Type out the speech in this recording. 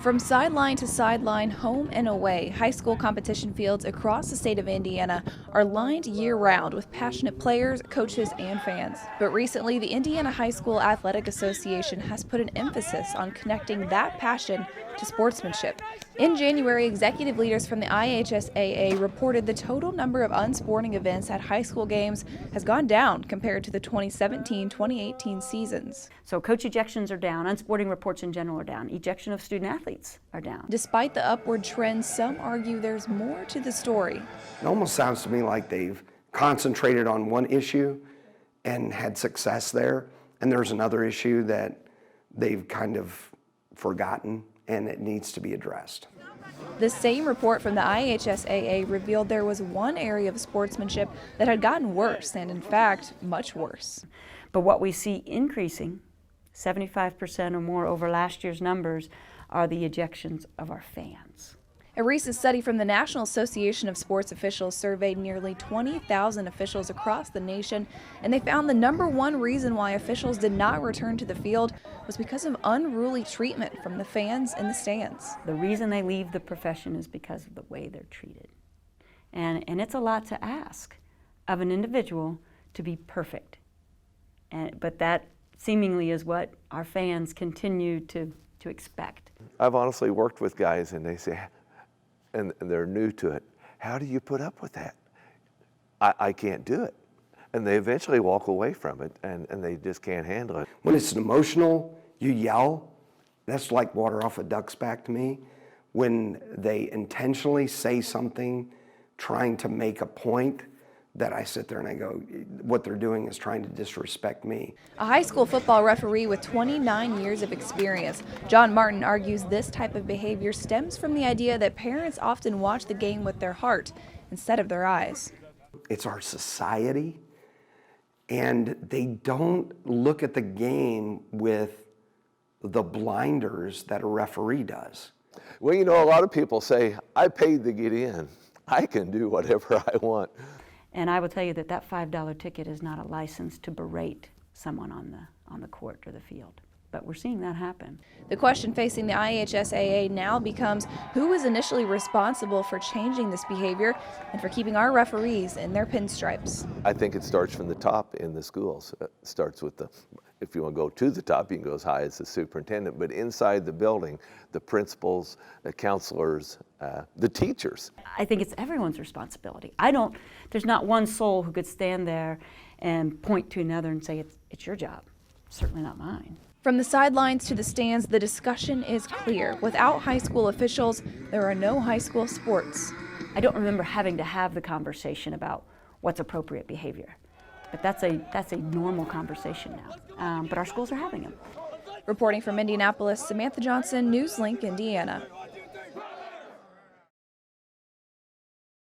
From sideline to sideline, home and away, high school competition fields across the state of Indiana are lined year-round with passionate players, coaches, and fans. But recently, the Indiana High School Athletic Association has put an emphasis on connecting that passion to sportsmanship. In January, executive leaders from the IHSAA reported the total number of unsporting events at high school games has gone down compared to the 2017-2018 seasons. So coach ejections are down, unsporting reports in general are down, ejection of student athletes are down. Despite the upward trend, some argue there's more to the story. It almost sounds to me like they've concentrated on one issue and had success there, and there's another issue that they've kind of forgotten and it needs to be addressed. The same report from the IHSAA revealed there was one area of sportsmanship that had gotten worse, and in fact, much worse. But what we see increasing, 75% or more over last year's numbers, are the ejections of our fans. A recent study from the National Association of Sports Officials surveyed nearly 20,000 officials across the nation, and they found the number one reason why officials did not return to the field was because of unruly treatment from the fans in the stands. The reason they leave the profession is because of the way they're treated. And it's a lot to ask of an individual to be perfect. But that seemingly is what our fans continue to expect. I've honestly worked with guys and they say, and they're new to it, how do you put up with that? I can't do it. And they eventually walk away from it and they just can't handle it. When it's emotional, you yell. That's like water off a duck's back to me. When they intentionally say something trying to make a point, that I sit there and I go, what they're doing is trying to disrespect me. A high school football referee with 29 years of experience, John Martin argues this type of behavior stems from the idea that parents often watch the game with their heart instead of their eyes. It's our society, and they don't look at the game with the blinders that a referee does. Well, you know, a lot of people say, I paid to get in. I can do whatever I want. And I will tell you that that $5 ticket is not a license to berate someone on the court or the field. But we're seeing that happen. The question facing the IHSAA now becomes who is initially responsible for changing this behavior and for keeping our referees in their pinstripes. I think it starts from the top in the schools. It starts with if you want to go to the top, you can go as high as the superintendent, but inside the building, the principals, the counselors, the teachers. I think it's everyone's responsibility. There's not one soul who could stand there and point to another and say, it's your job. Certainly not mine. From the sidelines to the stands, the discussion is clear. Without high school officials, there are no high school sports. I don't remember having to have the conversation about what's appropriate behavior. But that's a normal conversation now. But our schools are having them. Reporting from Indianapolis, Samantha Johnson, NewsLink, Indiana.